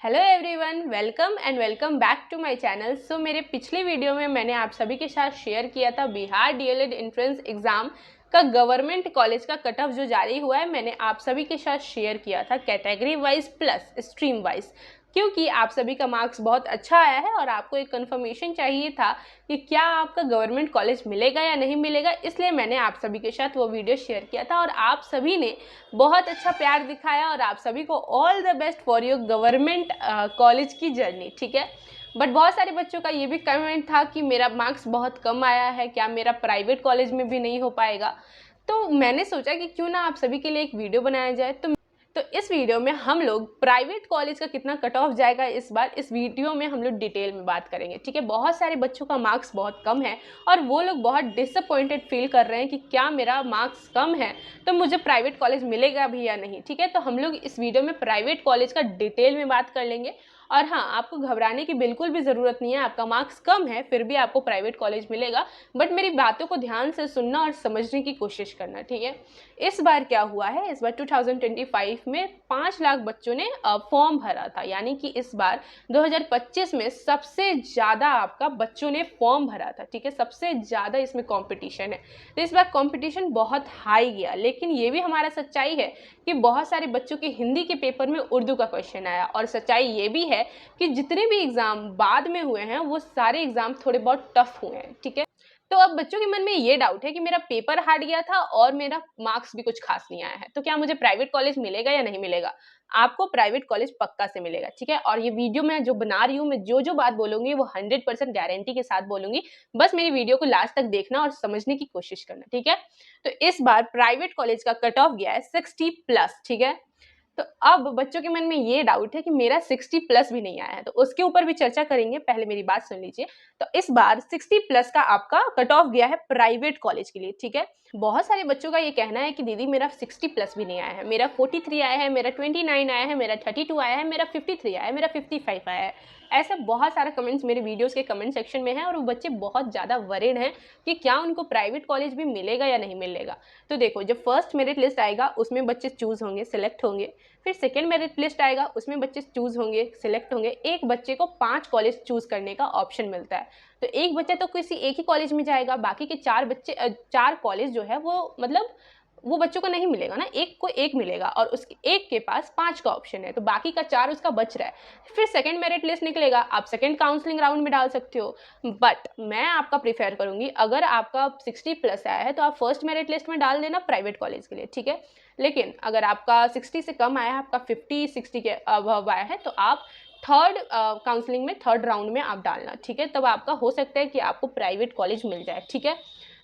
Hello everyone, welcome and welcome back to my channel. So मेरे पिछले video में मैंने आप सभी के साथ शेयर किया था बिहार डीएलएड एंट्रेंस एग्ज़ाम का गवर्नमेंट कॉलेज का कट ऑफ जो जारी हुआ है, मैंने आप सभी के साथ शेयर किया था category wise plus stream wise, क्योंकि आप सभी का मार्क्स बहुत अच्छा आया है और आपको एक कंफर्मेशन चाहिए था कि क्या आपका गवर्नमेंट कॉलेज मिलेगा या नहीं मिलेगा। इसलिए मैंने आप सभी के साथ वो वीडियो शेयर किया था और आप सभी ने बहुत अच्छा प्यार दिखाया और आप सभी को all the best for your government college की जर्नी। ठीक है, बट बहुत सारे बच्चों का ये भी कमेंट था कि मेरा मार्क्स बहुत कम आया है, क्या मेरा प्राइवेट कॉलेज में भी नहीं हो पाएगा। तो मैंने सोचा कि क्यों ना आप सभी के लिए एक वीडियो बनाया जाए। तो इस वीडियो में हम लोग प्राइवेट कॉलेज का कितना कट ऑफ जाएगा इस बार इस वीडियो में हम लोग डिटेल में बात करेंगे। ठीक है, बहुत सारे बच्चों का मार्क्स बहुत कम है और वो लोग बहुत डिसअपॉइंटेड फील कर रहे हैं कि क्या मेरा मार्क्स कम है तो मुझे प्राइवेट कॉलेज मिलेगा भी या नहीं। ठीक है, तो हम लोग इस वीडियो में प्राइवेट कॉलेज का डिटेल में बात कर लेंगे। और हाँ, आपको घबराने की बिल्कुल भी ज़रूरत नहीं है। आपका मार्क्स कम है फिर भी आपको प्राइवेट कॉलेज मिलेगा, बट मेरी बातों को ध्यान से सुनना और समझने की कोशिश करना। ठीक है, इस बार क्या हुआ है, इस बार 2025 में 5 लाख बच्चों ने फॉर्म भरा था, यानी कि इस बार 2025 में सबसे ज़्यादा आपका बच्चों ने फॉर्म भरा था। ठीक है, सबसे ज़्यादा इसमें कंपटीशन है, तो इस बार कंपटीशन बहुत हाई गया। लेकिन ये भी हमारा सच्चाई है कि बहुत सारे बच्चों के हिंदी के पेपर में उर्दू का क्वेश्चन आया, और सच्चाई ये भी है कि जितने भी एग्ज़ाम बाद में हुए हैं वो सारे एग्ज़ाम थोड़े बहुत टफ हुए हैं। ठीक है, तो अब बच्चों के मन में ये डाउट है कि मेरा पेपर हार्ड गया था और मेरा मार्क्स भी कुछ खास नहीं आया है, तो क्या मुझे प्राइवेट कॉलेज मिलेगा या नहीं मिलेगा। आपको प्राइवेट कॉलेज पक्का से मिलेगा। ठीक है, और ये वीडियो मैं जो बना रही हूँ, मैं जो जो बात बोलूंगी वो 100% गारंटी के साथ बोलूंगी। बस मेरी वीडियो को लास्ट तक देखना और समझने की कोशिश करना। ठीक है, तो इस बार प्राइवेट कॉलेज का कट ऑफ गया है 60+। ठीक है, तो अब बच्चों के मन में ये डाउट है कि मेरा 60+ भी नहीं आया है, तो उसके ऊपर भी चर्चा करेंगे। पहले मेरी बात सुन लीजिए। तो इस बार 60+ का आपका कट ऑफ गया है प्राइवेट कॉलेज के लिए। ठीक है, बहुत सारे बच्चों का ये कहना है कि दीदी मेरा 60+ भी नहीं आया है, मेरा 43 आया है, मेरा 29 आया है, मेरा 32 आया है, मेरा 53 आया है, मेरा 55 आया है। ऐसे बहुत सारा कमेंट्स मेरे वीडियोस के कमेंट सेक्शन में है और वो बच्चे बहुत ज़्यादा वरीड हैं कि क्या उनको प्राइवेट कॉलेज भी मिलेगा या नहीं मिलेगा। तो देखो, जब फर्स्ट मेरिट लिस्ट आएगा उसमें बच्चे चूज़ होंगे, सिलेक्ट होंगे। फिर सेकेंड मेरिट लिस्ट आएगा उसमें बच्चे चूज़ होंगे, सिलेक्ट होंगे। एक बच्चे को 5 कॉलेज चूज़ करने का ऑप्शन मिलता है, तो एक बच्चा तो किसी एक ही कॉलेज में जाएगा, बाकी के 4 कॉलेज जो है वो मतलब वो बच्चों को नहीं मिलेगा ना, एक को एक मिलेगा और उसके एक के पास 5 का ऑप्शन है, तो बाकी का 4 उसका बच रहा है। फिर सेकंड मेरिट लिस्ट निकलेगा, आप सेकंड काउंसलिंग राउंड में डाल सकते हो। बट मैं आपका प्रीफर करूंगी, अगर आपका 60+ आया है तो आप फर्स्ट मेरिट लिस्ट में डाल देना प्राइवेट कॉलेज के लिए। ठीक है, लेकिन अगर आपका 60 से कम आया है, आपका 50-60 के अबव आया है, तो आप थर्ड काउंसलिंग में, थर्ड राउंड में आप डालना। ठीक है, तब आपका हो सकता है कि आपको प्राइवेट कॉलेज मिल जाए। ठीक है,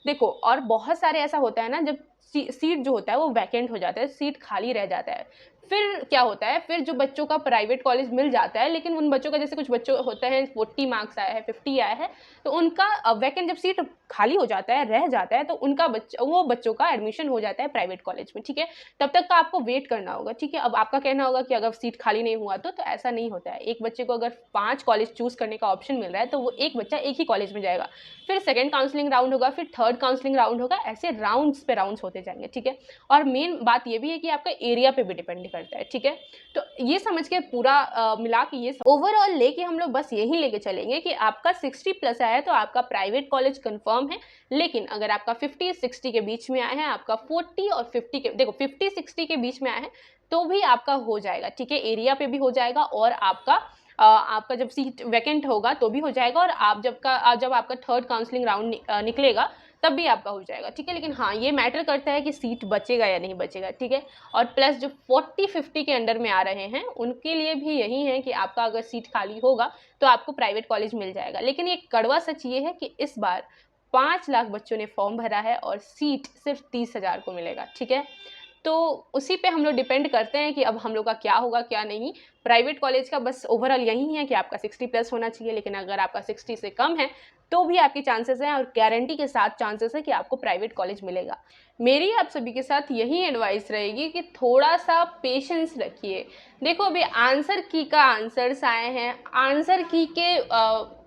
देखो, और बहुत सारे ऐसा होता है ना, जब सीट जो होता है वो वैकेंट हो जाता है, सीट खाली रह जाता है, फिर क्या होता है, फिर जो बच्चों का प्राइवेट कॉलेज मिल जाता है, लेकिन उन बच्चों का, जैसे कुछ बच्चों होते हैं 40 मार्क्स आया है, 50 आया है, तो उनका वैकेंट जब सीट खाली हो जाता है, रह जाता है, तो उनका वो बच्चों का एडमिशन हो जाता है प्राइवेट कॉलेज में। ठीक है, तब तक का आपको वेट करना होगा। ठीक है, अब आपका कहना होगा कि अगर सीट खाली नहीं हुआ तो ऐसा नहीं होता है। एक बच्चे को अगर 5 कॉलेज चूज करने का ऑप्शन मिल रहा है तो वो एक बच्चा एक ही कॉलेज में जाएगा, फिर सेकंड काउंसलिंग राउंड होगा, फिर थर्ड काउंसलिंग राउंड होगा, ऐसे राउंड्स पे राउंड्स होते जाएंगे। ठीक है, और मेन बात ये भी है कि आपका एरिया पे भी डिपेंड करता है। ठीक है, तो ये समझ के पूरा मिला के ये ओवरऑल लेके हम लोग बस यही लेके चलेंगे कि आपका 60+ आया है तो आपका प्राइवेट कॉलेज कंफर्म है। लेकिन अगर आपका 50-60 के बीच में आया है, आपका 40 और 50 के, देखो 50-60 के बीच में आया है तो भी आपका हो जाएगा। ठीक है, एरिया पे भी हो जाएगा और आपका जब सीट वैकेंट होगा तो भी हो जाएगा, और जब आपका थर्ड काउंसलिंग राउंड निकलेगा तब भी आपका हो जाएगा। ठीक है, लेकिन हाँ, ये मैटर करता है कि सीट बचेगा या नहीं बचेगा। ठीक है, और प्लस जो 40-50 के अंडर में आ रहे हैं उनके लिए भी यही है कि आपका अगर सीट खाली होगा तो आपको प्राइवेट कॉलेज मिल जाएगा। लेकिन ये कड़वा सच ये है कि इस बार 5 लाख बच्चों ने फॉर्म भरा है और सीट सिर्फ 30,000 को मिलेगा। ठीक है, तो उसी पे हम लोग डिपेंड करते हैं कि अब हम लोग का क्या होगा क्या नहीं। प्राइवेट कॉलेज का बस ओवरऑल यही है कि आपका 60+ होना चाहिए, लेकिन अगर आपका 60 से कम है तो भी आपके चांसेस हैं, और गारंटी के साथ चांसेस है कि आपको प्राइवेट कॉलेज मिलेगा। मेरी आप सभी के साथ यही एडवाइस रहेगी कि थोड़ा सा पेशेंस रखिए। देखो, अभी आंसर की का आंसर्स आए हैं, आंसर की के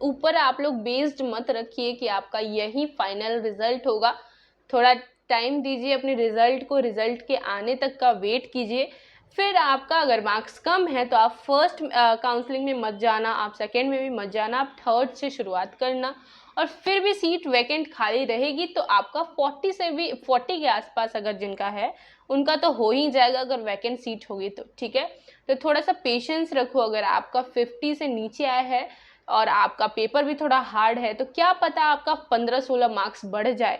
ऊपर आप लोग बेस्ड मत रखिए कि आपका यही फाइनल रिजल्ट होगा। थोड़ा टाइम दीजिए अपने रिजल्ट को, रिजल्ट के आने तक का वेट कीजिए। फिर आपका अगर मार्क्स कम है तो आप फर्स्ट काउंसलिंग में मत जाना, आप सेकेंड में भी मत जाना, आप थर्ड से शुरुआत करना। और फिर भी सीट वैकेंट खाली रहेगी तो आपका 40 से भी 40 के आसपास अगर जिनका है उनका तो हो ही जाएगा अगर वैकेंट सीट होगी तो, ठीक है। तो थोड़ा सा पेशेंस रखो। अगर आपका 50 से नीचे आया है और आपका पेपर भी थोड़ा हार्ड है तो क्या पता आपका 15-16 मार्क्स बढ़ जाए।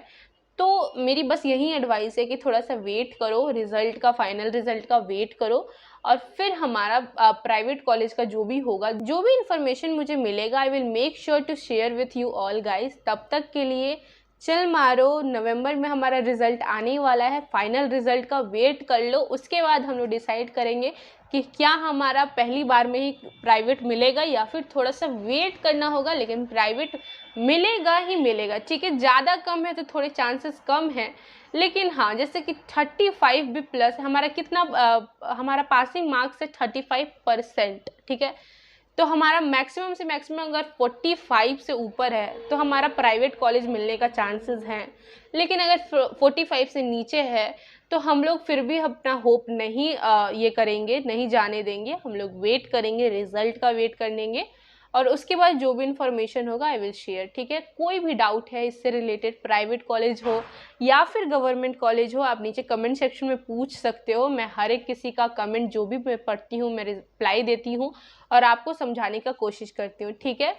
तो मेरी बस यही एडवाइस है कि थोड़ा सा वेट करो, रिजल्ट का, फाइनल रिजल्ट का वेट करो। और फिर हमारा प्राइवेट कॉलेज का जो भी होगा, जो भी इंफॉर्मेशन मुझे मिलेगा, I will make sure to share with you all guys. तब तक के लिए चिल मारो, नवंबर में हमारा रिजल्ट आने वाला है, फाइनल रिजल्ट का वेट कर लो। उसके बाद हम लोग डिसाइड करेंगे कि क्या हमारा पहली बार में ही प्राइवेट मिलेगा या फिर थोड़ा सा वेट करना होगा, लेकिन प्राइवेट मिलेगा ही मिलेगा, ठीक है। ज़्यादा कम है तो थोड़े चांसेस कम हैं, लेकिन हाँ, जैसे कि 35 भी प्लस हमारा कितना हमारा पासिंग मार्क्स है 35%, ठीक है। तो हमारा मैक्सिमम से मैक्सिमम अगर 45 से ऊपर है तो हमारा प्राइवेट कॉलेज मिलने का चांसेस हैं। लेकिन अगर 45 से नीचे है तो हम लोग फिर भी अपना होप नहीं ये करेंगे, नहीं जाने देंगे। हम लोग वेट करेंगे, रिजल्ट का वेट करेंगे और उसके बाद जो भी इंफॉर्मेशन होगा आई विल शेयर, ठीक है। कोई भी डाउट है इससे रिलेटेड, प्राइवेट कॉलेज हो या फिर गवर्नमेंट कॉलेज हो, आप नीचे कमेंट सेक्शन में पूछ सकते हो। मैं हर एक किसी का कमेंट जो भी मैं पढ़ती हूँ मैं रिप्लाई देती हूँ और आपको समझाने का कोशिश करती हूँ, ठीक है।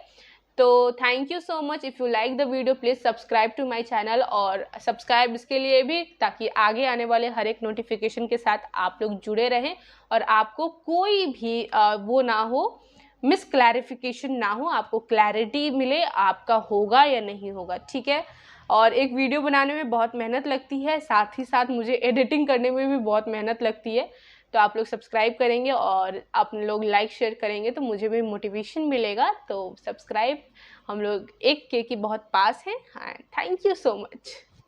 तो thank you so much. If you like the video please subscribe to my channel, और सब्सक्राइब इसके लिए भी ताकि आगे आने वाले हर एक नोटिफिकेशन के साथ आप लोग जुड़े रहें और आपको कोई भी वो ना हो, मिस क्लैरिफिकेशन ना हो, आपको क्लैरिटी मिले आपका होगा या नहीं होगा, ठीक है। और एक वीडियो बनाने में बहुत मेहनत लगती है, साथ ही साथ मुझे एडिटिंग करने में भी बहुत मेहनत लगती है। तो आप लोग सब्सक्राइब करेंगे और आप लोग लाइक शेयर करेंगे तो मुझे भी मोटिवेशन मिलेगा। तो सब्सक्राइब, हम लोग 1K की बहुत पास हैं। हाँ, थैंक यू सो मच।